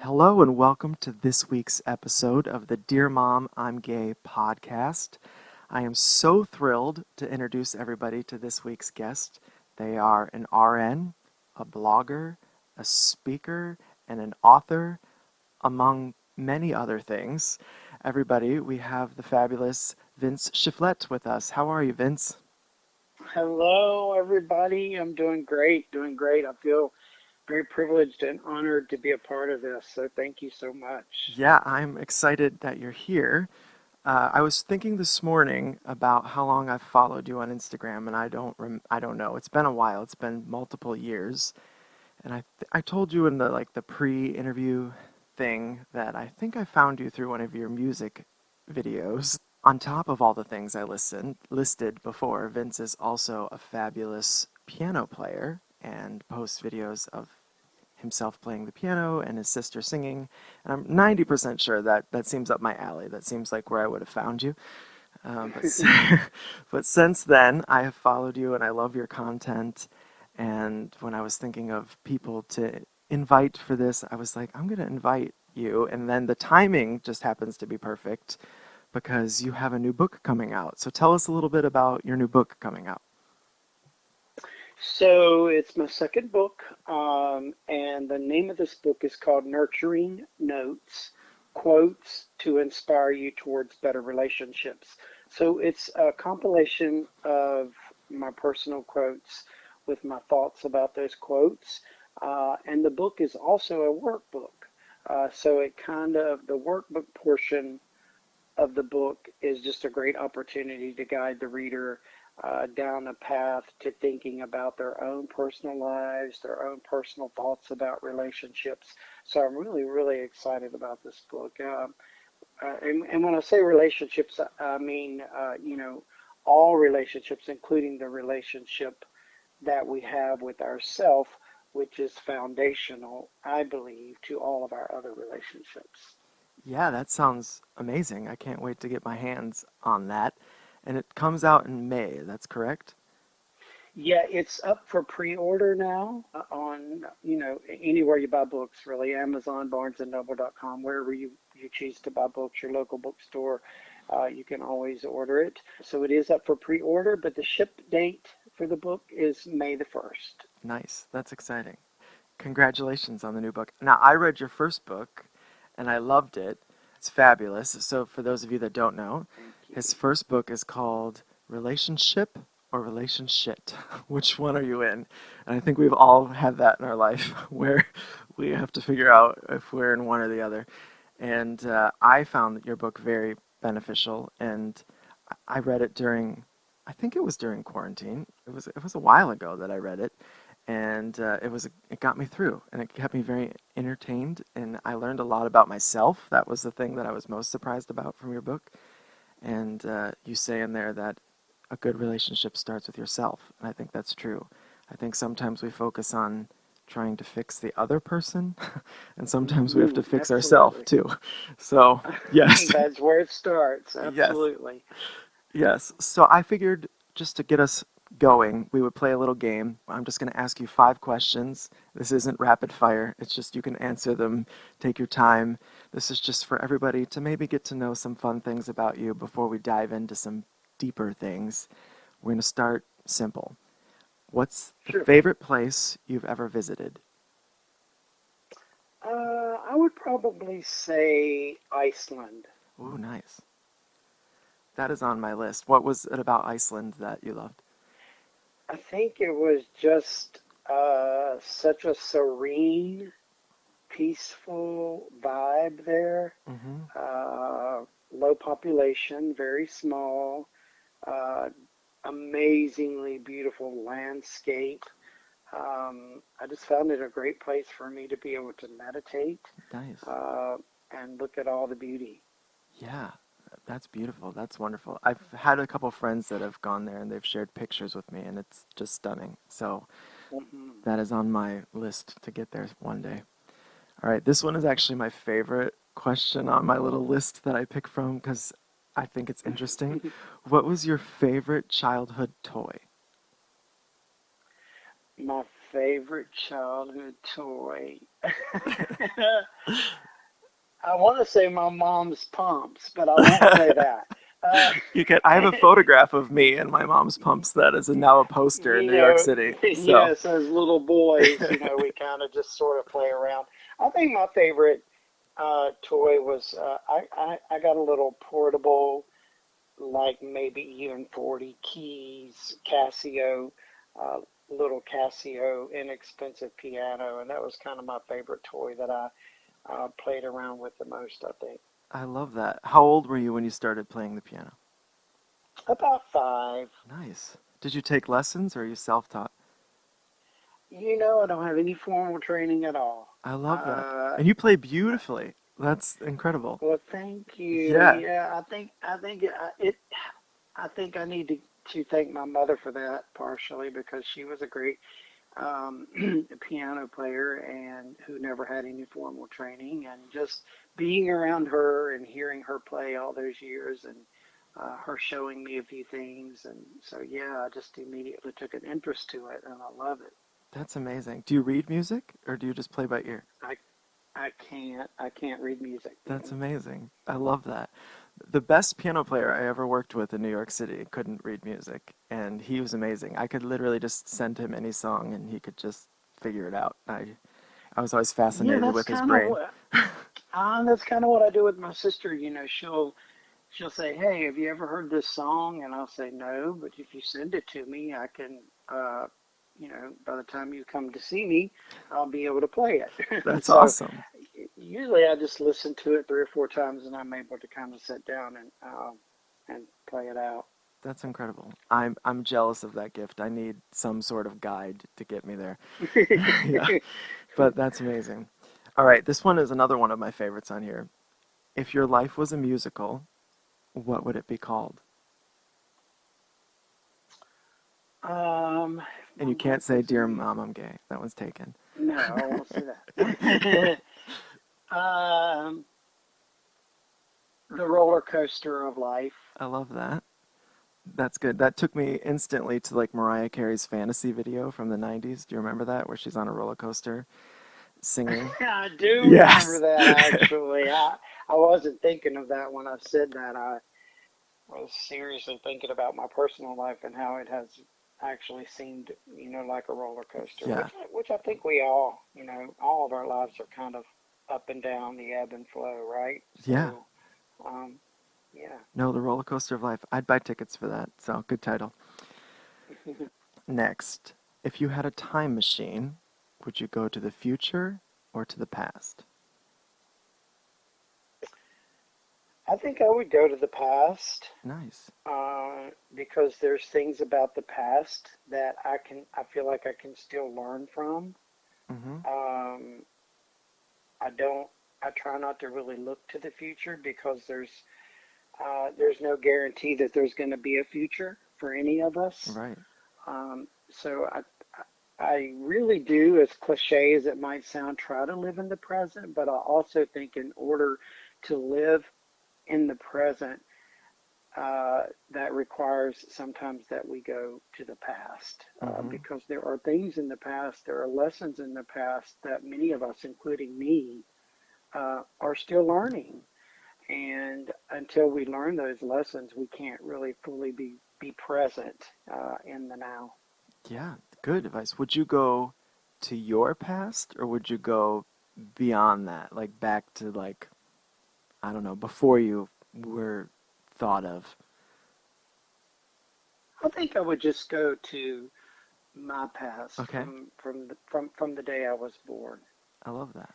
Hello and welcome to this week's episode of the Dear Mom, I'm Gay podcast. I am so thrilled to introduce everybody to this week's guest. They are an RN, a blogger, a speaker, and an author, among many other things. Everybody, we have the fabulous Vince Shifflett with us. How are you, Vince? Hello, everybody. I'm doing great, doing great. I feel very privileged and honored to be a part of this. So thank you so much. Yeah, I'm excited that you're here. I was thinking this morning about how long I've followed you on Instagram, and I don't know. It's been a while. It's been multiple years, and I told you in the pre-interview thing that I think I found you through one of your music videos. On top of all the things I listed before, Vince is also a fabulous piano player and posts videos of himself playing the piano and his sister singing. And I'm 90% sure that that seems up my alley. That seems like where I would have found you. But, but since then, I have followed you and I love your content. And when I was thinking of people to invite for this, I was like, I'm going to invite you. And then the timing just happens to be perfect because you have a new book coming out. So tell us a little bit about your new book coming out. So it's my second book, and the name of this book is called Nurturing Notes, Quotes to Inspire You Towards Better Relationships. So it's a compilation of my personal quotes with my thoughts about those quotes. And the book is also a workbook. So the workbook portion of the book is just a great opportunity to guide the reader down a path to thinking about their own personal lives, their own personal thoughts about relationships. So I'm really, really excited about this book. And when I say relationships, I mean, all relationships, including the relationship that we have with ourself, which is foundational, I believe, to all of our other relationships. Yeah, that sounds amazing. I can't wait to get my hands on that. And it comes out in May, that's correct? Yeah, it's up for pre-order now on, anywhere you buy books, really, Amazon, BarnesandNoble.com, wherever you choose to buy books, your local bookstore, you can always order it. So it is up for pre-order, but the ship date for the book is May the 1st. Nice. That's exciting. Congratulations on the new book. Now, I read your first book and I loved it. It's fabulous. So, for those of you that don't know, Thank his you. first book is called Relationship or Relationship. Which one are you in? And I think we've all had that in our life where we have to figure out if we're in one or the other. And I found your book very beneficial, and I read it during, I think it was during quarantine. It was a while ago that I read it, and it got me through, and it kept me very entertained, and I learned a lot about myself. That was the thing that I was most surprised about from your book. And you say in there that a good relationship starts with yourself, and I think that's true. I think sometimes we focus on trying to fix the other person, and sometimes we have to fix ourselves Absolutely. too. So, yes, That's where it starts. yes, Absolutely. yes. So I figured just to get us going, we would play a little game. I'm just going to ask you 5 questions. This isn't rapid fire. It's just you can answer them, take your time. This is just for everybody to maybe get to know some fun things about you before we dive into some deeper things. We're going to start simple. What's the Sure. favorite place you've ever visited? I would probably say Iceland. Ooh, nice. That is on my list. What was it about Iceland that you loved? I think it was just such a serene, peaceful vibe there. Mm-hmm. Low population, very small, uh, amazingly beautiful landscape. I just found it a great place for me to be able to meditate Nice. uh, and look at all the beauty. Yeah, that's beautiful. That's wonderful. I've had a couple friends that have gone there and they've shared pictures with me, and it's just stunning. So Hmm. that is on my list to get there one day. All right, this one is actually my favorite question on my little list that I pick from because I think it's interesting. What was your favorite childhood toy? My favorite childhood toy. I want to say my mom's pumps, but I won't say that. Uh, You can. I have a photograph of me and my mom's pumps that is now a poster in you New York know, City. So, yes, as little boys, we kind of just sort of play around. I think my favorite toy was I got a little portable, like maybe even 40 keys Casio, uh, little Casio inexpensive piano, and that was kind of my favorite toy that I played around with the most, I think. I love that. How old were you when you started playing the piano? About five. Nice. Did you take lessons or are you self-taught? I don't have any formal training at all. I love that. Uh, And you play beautifully. That's incredible. well, thank you. Yeah. Yeah, I think I need to thank my mother for that partially because she was a great um, piano player and who never had any formal training, and just being around her and hearing her play all those years, and her showing me a few things, and so yeah, I just immediately took an interest to it and I love it. That's amazing. Do you read music or do you just play by ear? I I can't read music. That's amazing. I love that. The best piano player I ever worked with in New York City couldn't read music, and he was amazing. I could literally just send him any song and he could just figure it out. I was always Yeah, fascinated with his brain. that's kind of what I do with my sister. She'll say, "Hey, have you ever heard this song?" And I'll say, "No, but if you send it to me, I can, by the time you come to see me, I'll be able to play it." That's So awesome. usually I just listen to it 3 or 4 times, and I'm able to kind of sit down and play it out. That's incredible. I'm jealous of that gift. I need some sort of guide to get me there. Yeah, but that's amazing. All right, this one is another one of my favorites on here. If your life was a musical, what would it be called? If And my you can't life say, was a "Dear Mom, music, I'm gay." That one's taken. no, I won't say that. um, the roller coaster of life. I love that. That's good. That took me instantly to like Mariah Carey's fantasy video from the 90s. Do you remember that, where she's on a roller coaster singing? I do remember Yes. that actually. I wasn't thinking of that when I said that. I was seriously thinking about my personal life and how it has actually seemed, like a roller coaster, Yeah. which I think we all, all of our lives are kind of up and down, the ebb and flow, right? Yeah. So, um, yeah. No, the roller coaster of life. I'd buy tickets for that. So, good title. Next, if you had a time machine, would you go to the future or to the past? I think I would go to the past Nice. because there's things about the past that I feel like I can still learn from. Mm-hmm. Um, I don't, I try not to really look to the future because there's no guarantee that there's going to be a future for any of us. Right. So I really do, as cliche as it might sound, try to live in the present, but I also think in order to live in the present, that requires sometimes that we go to the past Mm-hmm. because there are things in the past, there are lessons in the past that many of us, including me, are still learning. And until we learn those lessons, we can't really fully be present in the now. Yeah, good advice. Would you go to your past or would you go beyond that? Like back to like, I don't know, before you were thought of. I think I would just go to my past Okay. from the day I was born. I love that.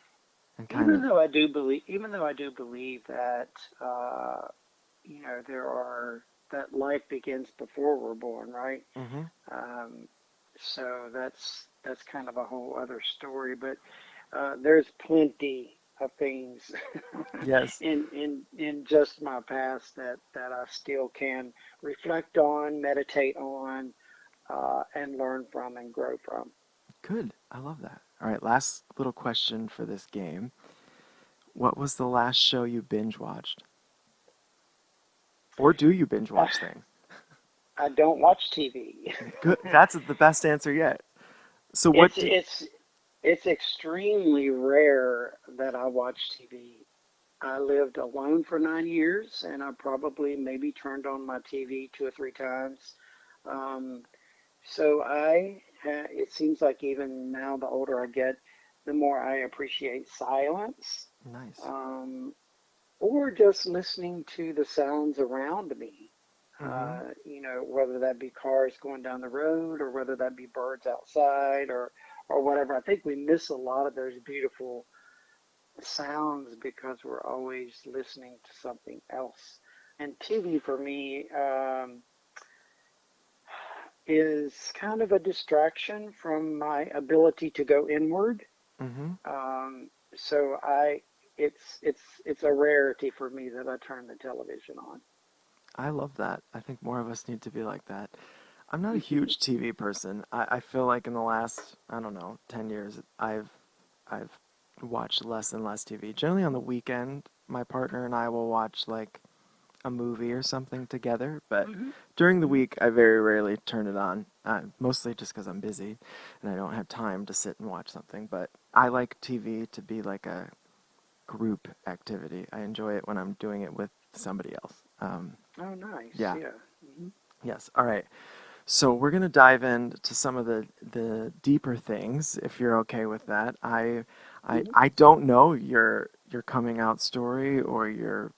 And kind of, Even though I do believe that there are that life begins before we're born, right? mm-hmm. Um, so that's kind of a whole other story. But there's plenty of things Yes. in just my past that I still can reflect on, meditate on, and learn from and grow from. Good. I love that. All right, last little question for this game. What was the last show you binge watched? Or do you binge watch things? I don't watch TV. Good. That's the best answer yet. So what It's did, it's it's extremely rare that I watch TV. I lived alone for 9 years, and I probably maybe turned on my TV two or three times. Um, it seems like even now, the older I get, the more I appreciate silence, nice. um, or just listening to the sounds around me. Mm-hmm. Whether that be cars going down the road or whether that be birds outside or whatever. I think we miss a lot of those beautiful sounds because we're always listening to something else. And TV for me is kind of a distraction from my ability to go inward. Mm-hmm. So it's a rarity for me that I turn the television on. I love that. I think more of us need to be like that. I'm not a Hmm. huge TV person. I feel like in the last, I don't know, 10 years, I've watched less and less TV. Generally on the weekend, my partner and I will watch like a movie or something together, but Hmm. during the Hmm. week, I very rarely turn it on, mostly just because I'm busy and I don't have time to sit and watch something. But I like TV to be like a group activity. I enjoy it when I'm doing it with somebody else. Oh, nice. Yeah, Yeah. Hmm. yes. All right. So we're gonna dive into some of the deeper things, if you're okay with that. Hmm. I don't know your coming out story or your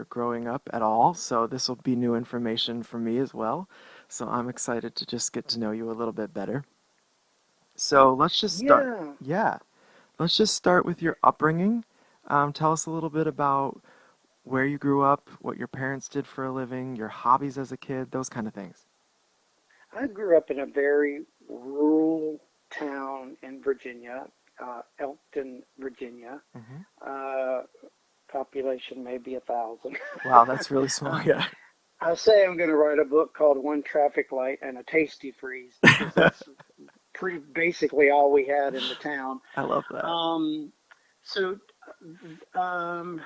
growing up at all, so this will be new information for me as well. So I'm excited to just get to know you a little bit better. So let's just start. Yeah. Yeah, let's just start with your upbringing. Tell us a little bit about where you grew up, what your parents did for a living, your hobbies as a kid, those kind of things. I grew up in a very rural town in Virginia, Elkton, Virginia. Hmm. Uh, Population maybe 1,000. Wow, that's really small. uh, Yeah. I say I'm going to write a book called One Traffic Light and a Tasty Freeze because that's pretty basically all we had in the town. I love that. Um, so, um,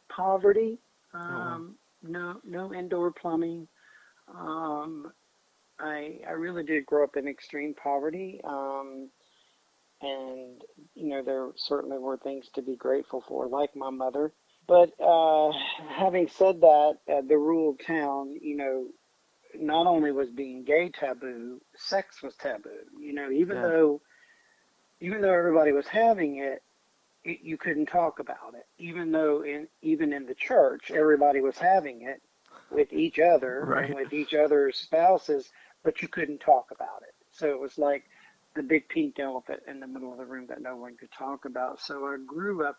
Poverty, Oh wow. no indoor plumbing. Um, I really did grow up in extreme poverty, and there certainly were things to be grateful for, like my mother. But having said that, the rural town, not only was being gay taboo, sex was taboo. Yeah. Even though everybody was having it, you couldn't talk about it. Even in the church, everybody was having it with each other and Right. with each other's spouses, but you couldn't talk about it. So it was like the big pink elephant in the middle of the room that no one could talk about. So I grew up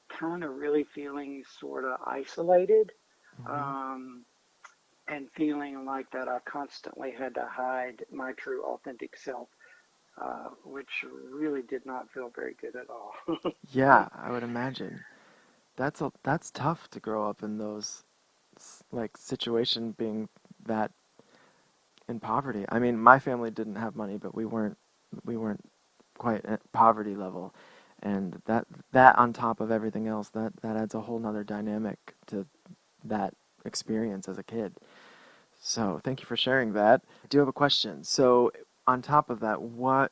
kind of really feeling sort of isolated, Hmm. um, and feeling like that I constantly had to hide my true authentic self, which really did not feel very good at all. Yeah, I would imagine. That's tough to grow up in those like situation being that in poverty. I mean, my family didn't have money, but we weren't quite at poverty level. And that on top of everything else, that adds a whole nother dynamic to that experience as a kid. So thank you for sharing that. I do have a question. So on top of that, what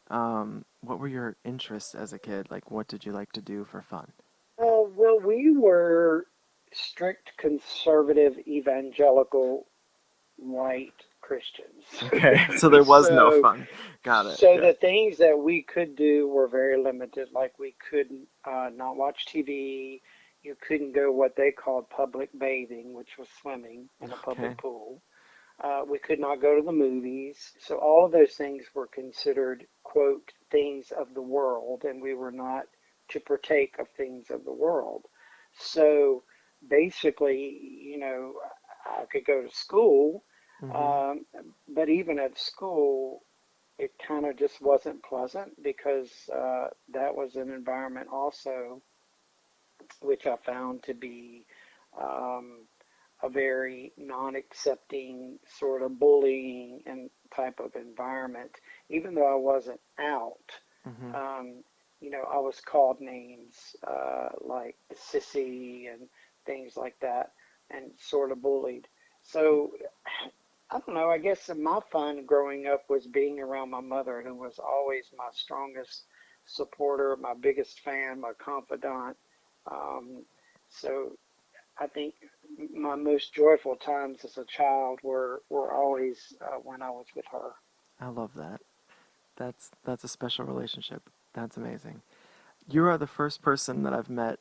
were your interests as a kid? Like what did you like to do for fun? Well, we were strict conservative evangelical white Christians. Okay, so there was no so fun. Got it. so Yeah. the things that we could do were very limited. Like we couldn't not watch TV. You couldn't go what they called public bathing, which was swimming in a public Okay. pool. We could not go to the movies. So all of those things were considered, quote, things of the world, and we were not to partake of things of the world. So basically, I could go to school, Mm-hmm. um, but even at school, it kind of just wasn't pleasant because that was an environment also which I found to be um, a very non-accepting sort of bullying and type of environment. Even though I wasn't out, Mm-hmm. um, I was called names like sissy and things like that, and sort of bullied. So I don't know. I guess my fun growing up was being around my mother, who was always my strongest supporter, my biggest fan, my confidant. Um, so I think my most joyful times as a child were always when I was with her. I love that. That's a special relationship. That's amazing. You are the first person that I've met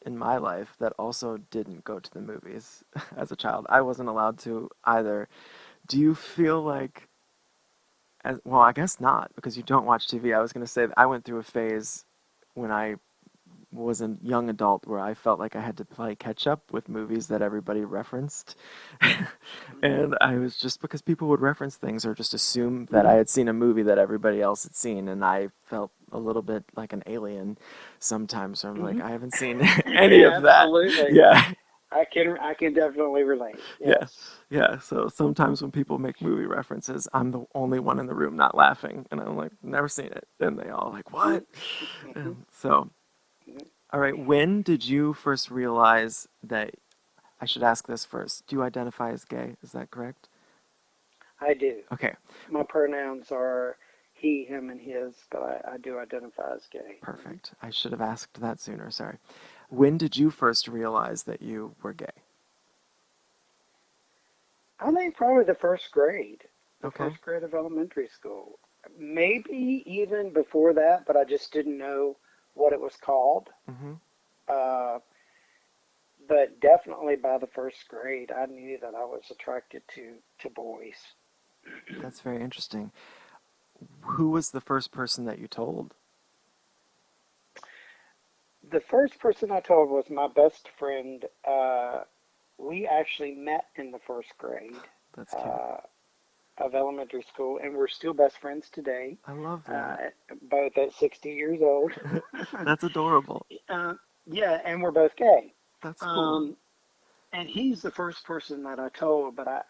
in my life that also didn't go to the movies as a child. I wasn't allowed to either. Do you feel like, well, I guess not because you don't watch TV. I was going to say that I went through a phase when I was a young adult where I felt like I had to play catch up with movies that everybody referenced. Mhm. And I was just because people would reference things or just assume that I had seen a movie that everybody else had seen, and I felt a little bit like an alien sometimes. So I'm like, Hmm. I haven't seen any of that. Absolutely. Yeah, I can definitely relate. yeah, Yes. yeah. So sometimes when people make movie references, I'm the only one in the room not laughing, and I'm like, never seen it. And they all like, what? Hmm. And so, all right, when did you first realize that I should ask this first? Do you identify as gay? Is that correct? I do. Okay, My pronouns are he, him, and his, but I do identify as gay. Mhm. perfect. I should have asked that sooner, sorry. When did you first realize that you were gay? I think probably the Okay. first grade of elementary school. Maybe even before that, but I just didn't know what it was called. Mm-hmm. Uh, but definitely by the first grade, I knew that I was attracted to boys. That's very interesting. Who was the first person that you told? The first person I told was my best friend. We actually met in the first grade That's cute. uh, of elementary school, and we're still best friends today, I love that. both at 60 years old. That's adorable. uh, yeah, and we're both gay. That's cool. Um, and he's the first person that I told, but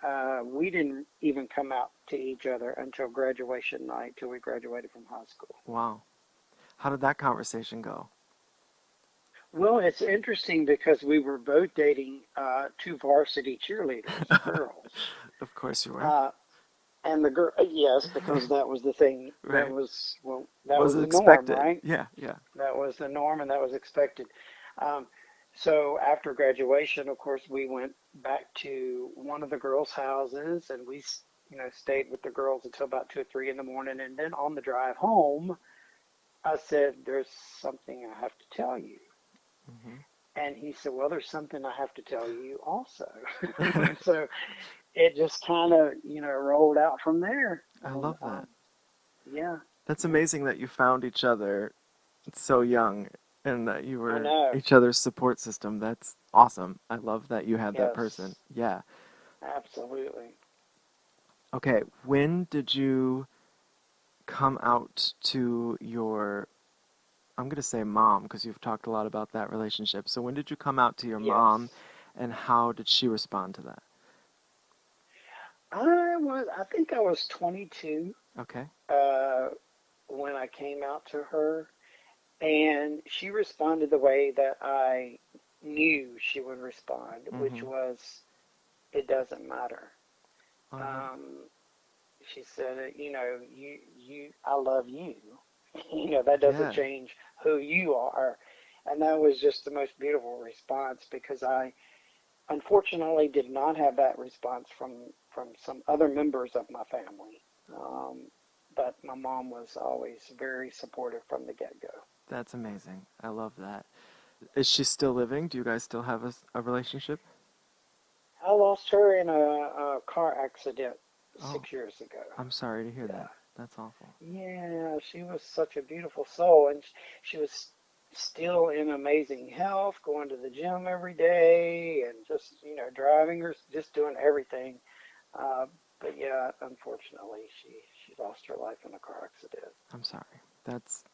we didn't even come out to each other until graduation night, till we graduated from high school. Wow. How did that conversation go? Well, it's interesting because we were both dating two varsity cheerleaders, girls. Of course you were. Uh, and the girl, yes, because that was the thing. That Right. was, well, that Was was it the norm, expected? right? Yeah, yeah. That was the norm, and that was expected. Um, so after graduation, of course, we went back to one of the girls' houses, and we, stayed with the girls until about 2 or 3 in the morning. And then on the drive home, I said, "There's something I have to tell you." Hmm. And he said, "Well, there's something I have to tell you also." So it just kind of, rolled out from there. I And love that. yeah, That's yeah, amazing that you found each other so young and that you I were know. each other's support system. That's awesome. I love that you had that person. Yes, Yeah. absolutely. Okay, when did you come out to your, I'm going to say mom because you've talked a lot about that relationship. So when did you come out to your mom Yes. and how did she respond to that? I think I was 22 Okay. uh, when I came out to her, and she responded the way that I knew she would respond, which Mm-hmm. was, "It doesn't matter." Uh-huh. Um, she said, I love you. That doesn't Yeah. change who you are. And that was just the most beautiful response because I unfortunately did not have that response from some other members of my family. Um, but my mom was always very supportive from the get-go. That's amazing. I love that. Is she still living? Do you guys still have a relationship? I lost her in a car accident Oh, 6 years ago. I'm sorry to hear Yeah. that. That's awful. Yeah, she was such a beautiful soul, and she was still in amazing health, going to the gym every day, and just driving her, just doing everything. Uh, but yeah, unfortunately, she lost her life in a car accident. I'm sorry. That's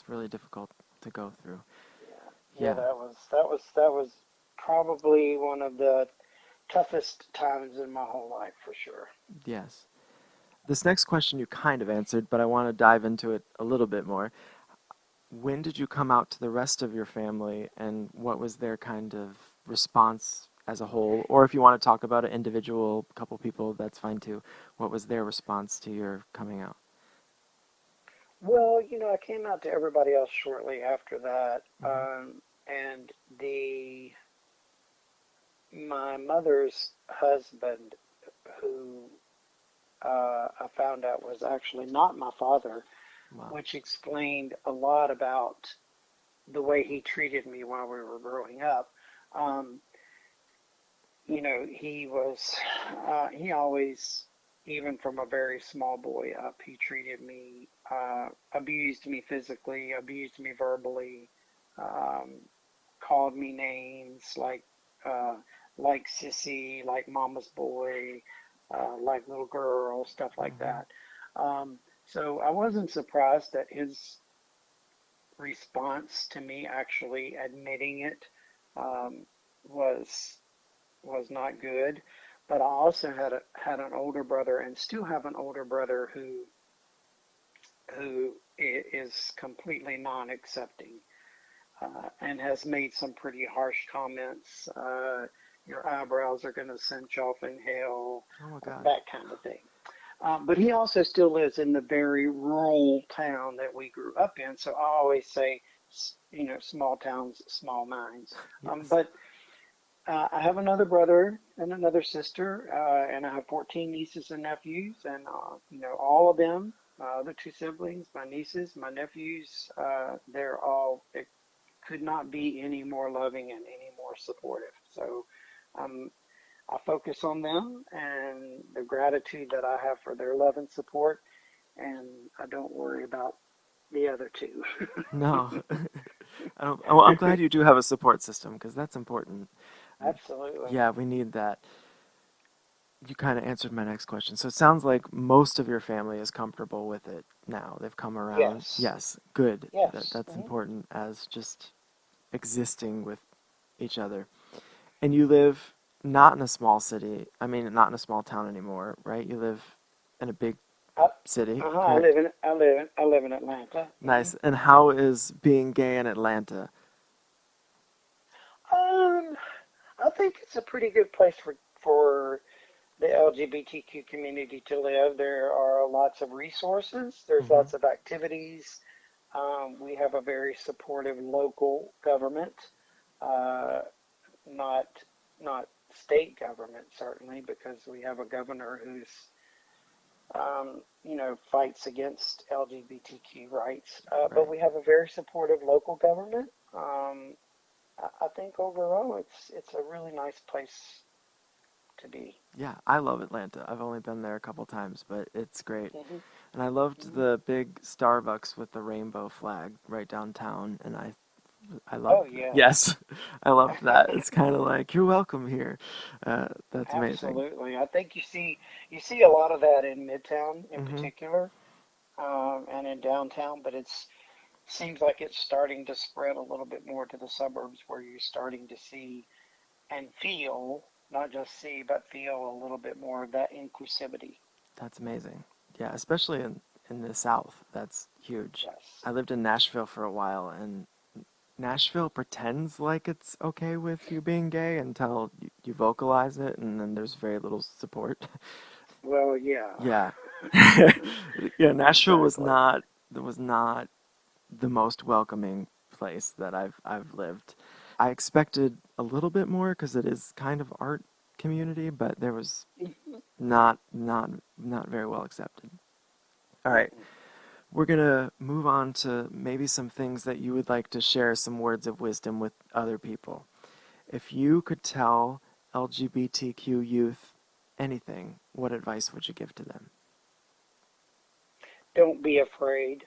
really difficult to go through. Yeah, yeah, Yeah. that was probably one of the toughest times in my whole life for sure. Yes. This next question you kind of answered, but I want to dive into it a little bit more. When did you come out to the rest of your family, and what was their kind of response as a whole, or if you want to talk about an individual couple people, that's fine too. What was their response to your coming out? Well, I came out to everybody else shortly after that, Hmm. and the my mother's husband, who I found out was actually not my father, Wow. which explained a lot about the way he treated me while we were growing up. Um, he always, even from a very small boy up, he treated me, abused me physically, abused me verbally, um, called me names uh, like sissy, like mama's boy, like little girl, stuff like Hmm. that. So I wasn't surprised that his response to me actually admitting it um, was was not good. But I also had an older brother and still have an older brother who is completely non-accepting and has made some pretty harsh comments. Your eyebrows are going to cinch off in hell, Oh my God. that kind of thing. But he also still lives in the very rural town that we grew up in. So I always say, small towns, small minds. Yes. But I have another brother and another sister, and I have 14 nieces and nephews, and all of them, the two siblings, my nieces, my nephews, they're all it could not be any more loving and any more supportive. So um, I focus on them and the gratitude that I have for their love and support, and I don't worry about the other two. No. Well, I'm glad you do have a support system because that's important. Absolutely. Yeah, we need that. You kind of answered my next question. So it sounds like most of your family is comfortable with it now. They've come around. Yes. Yes, good. Yes. That's important as just existing with each other. And you live not in a small city. I mean, not in a small town anymore, right? You live in a big I, city, I live correct? in I live in Atlanta. Nice. And how is being gay in Atlanta? Um, I think it's a pretty good place for the LGBTQ community to live. There are lots of resources. There's Hmm. lots of activities. We have a very supportive local government, uh, not not state government certainly, because we have a governor who's fights against LGBTQ rights. But Right. we have a very supportive local government. I think overall it's a really nice place to be. Yeah, I love Atlanta. I've only been there a couple times, but it's great. Hmm. And I loved Hmm. the big Starbucks with the rainbow flag right downtown, and I Oh loved that. yeah. Yes, I loved that. It's kind of like you're welcome here. That's amazing. Absolutely. I think you see a lot of that in Midtown in Hmm. particular, and in downtown, but it's seems like it's starting to spread a little bit more to the suburbs where you're starting to see and feel, not just see, but feel a little bit more of that inclusivity. That's amazing. Yeah, especially in the South. That's huge. Yes. I lived in Nashville for a while, and Nashville pretends like it's okay with you being gay until you vocalize it, and then there's very little support. Well, yeah. Yeah. Yeah, Nashville Exactly. was not the most welcoming place that I've lived. I expected a little bit more because it is kind of art community, but there was not very well accepted. All right. Mm-mm. We're gonna move on to maybe some things that you would like to share some words of wisdom with other people. If you could tell LGBTQ youth anything, what advice would you give to them? Don't be afraid.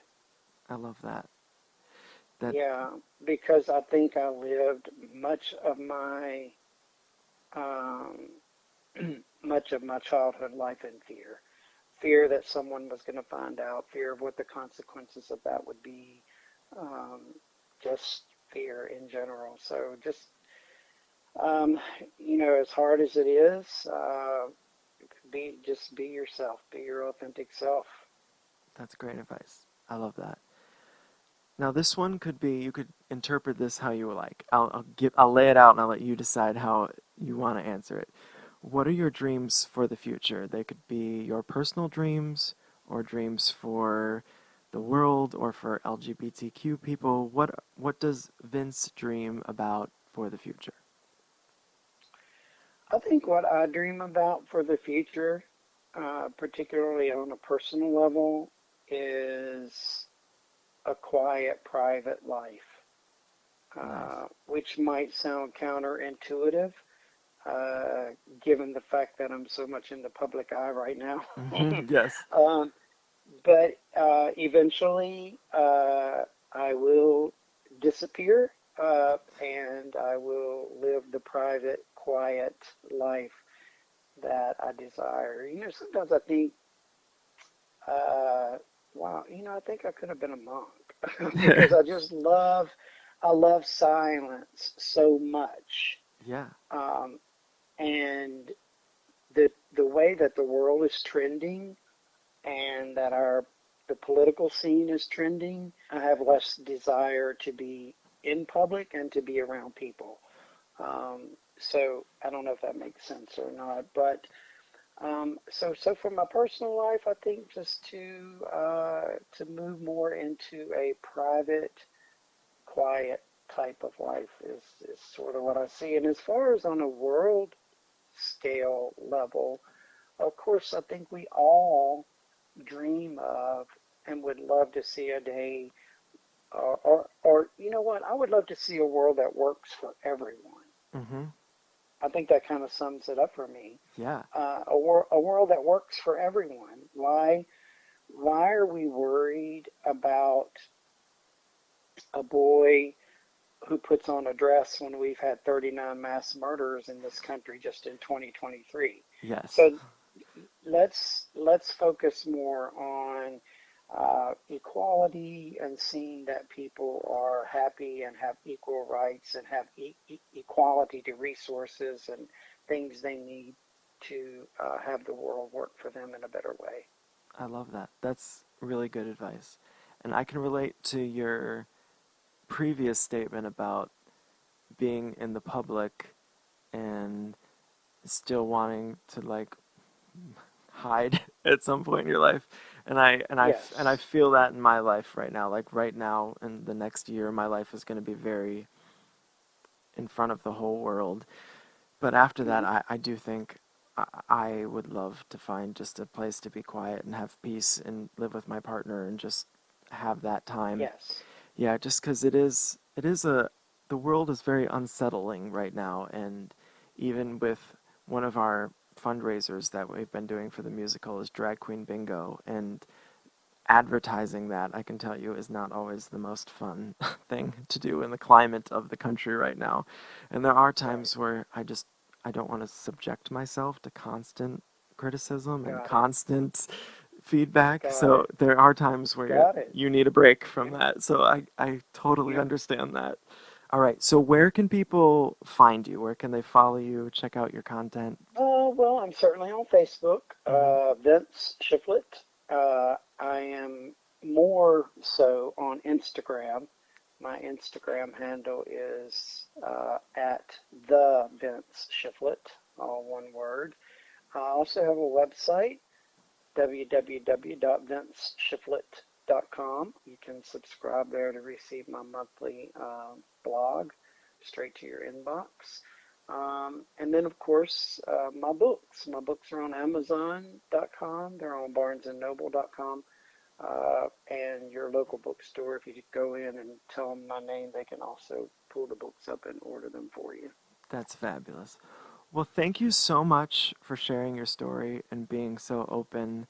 I love that. That Yeah, because I think I lived um, much of my childhood life in fear. Fear that someone was going to find out, fear of what the consequences of that would be, um, just fear in general. So um, as hard as it is, be yourself, be your authentic self. that's great advice. I love that. Now this one could be you could interpret this how you like. I'll lay it out and I'll let you decide how you want to answer it. What are your dreams for the future? They could be your personal dreams or dreams for the world or for LGBTQ people. What does Vince dream about for the future? I think what I dream about for the future, particularly on a personal level, is a quiet, private life, Nice. which might sound counterintuitive, uh, given the fact that I'm so much in the public eye right now. Yes. um, but eventually, I will disappear, and I will live the private, quiet life that I desire. Sometimes I think, uh, wow, I think I could have been a monk because I love silence so much. Yeah. Um, and the way that the world is trending and that the political scene is trending, I have less desire to be in public and to be around people. So I don't know if that makes sense or not, but so for my personal life, I think just to move more into a private, quiet type of life is sort of what I see. And as far as on a world scale level, of course, I think we all dream of and would love to see a day, or you know what? I would love to see a world that works for everyone. Mm-hmm. I think that kind of sums it up for me. Yeah. A world that works for everyone. Why are we worried about a boy who puts on a dress when we've had 39 mass murders in this country just in 2023? Yes. So let's focus more on equality and seeing that people are happy and have equal rights and have equality to resources and things they need to have the world work for them in a better way. I love that. That's really good advice. And I can relate to your previous statement about being in the public and still wanting to like hide at some point in your life. And I Yes. feel that in my life right now. Like right now in the next year my life is going to be very in front of the whole world. But after that, Hmm. I do think I would love to find just a place to be quiet and have peace and live with my partner and just have that time. Yes. Yeah, just because the world is very unsettling right now, and even with one of our fundraisers that we've been doing for the musical is Drag Queen Bingo, and advertising that, I can tell you, is not always the most fun thing to do in the climate of the country right now. And there are Right. times where I don't want to subject myself to constant criticism and Got it. constant feedback. Got So it. there are times where Got it. you need a break from Yeah. that. So I totally Yeah. understand that. All right. So where can people find you? Where can they follow you, check out your content? Well, I'm certainly on Facebook, Hmm. Vince Shifflett. I am more so on Instagram. My Instagram handle is at the Vince Shifflett, all one word. I also have a website, www.vinceshifflett.com. You can subscribe there to receive my monthly blog straight to your inbox. And then, of course, my books. My books are on Amazon.com. They're on BarnesandNoble.com. And your local bookstore, if you go in and tell them my name, they can also pull the books up and order them for you. That's fabulous. Well, thank you so much for sharing your story and being so open.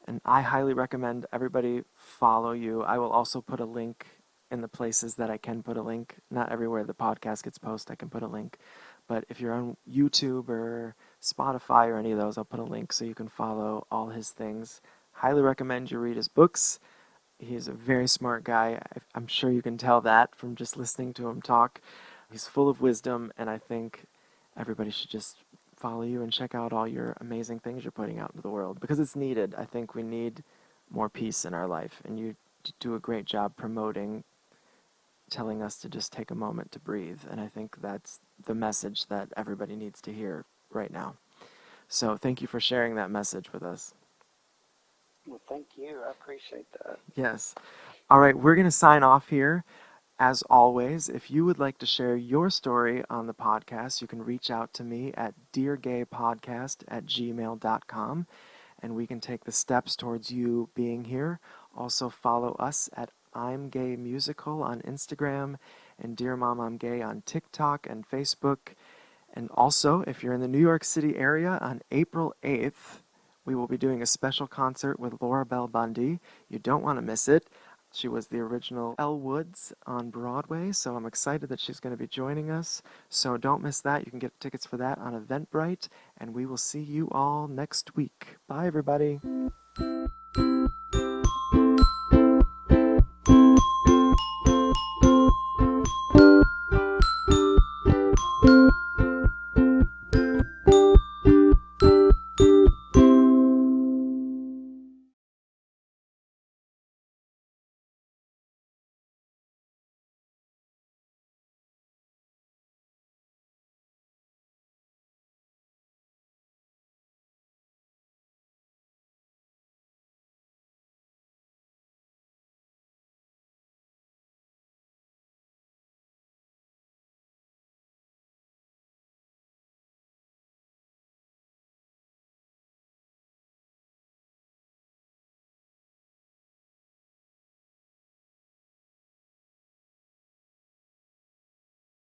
And I highly recommend everybody follow you. I will also put a link in the places that I can put a link. Not everywhere the podcast gets posted, I can put a link. But if you're on YouTube or Spotify or any of those, I'll put a link so you can follow all his things. Highly recommend you read his books. He's a very smart guy. I'm sure you can tell that from just listening to him talk. He's full of wisdom, and I think everybody should just follow you and check out all your amazing things you're putting out into the world because it's needed. I think we need more peace in our life, and you do a great job promoting, telling us to just take a moment to breathe, and I think the message that everybody needs to hear right now. So thank you for sharing that message with us. Well, thank you. I appreciate that. Yes. All right, we're going to sign off here. As always, if you would like to share your story on the podcast, you can reach out to me at deargaypodcast@gmail.com, and we can take the steps towards you being here. Also follow us at I'm Gay Musical on Instagram and Dear Mom I'm Gay on TikTok and Facebook. And also, if you're in the New York City area, on April 8th, we will be doing a special concert with Laura Bell Bundy. You don't want to miss it. She was the original Elle Woods on Broadway, so I'm excited that she's going to be joining us. So don't miss that. You can get tickets for that on Eventbrite, and we will see you all next week. Bye, everybody.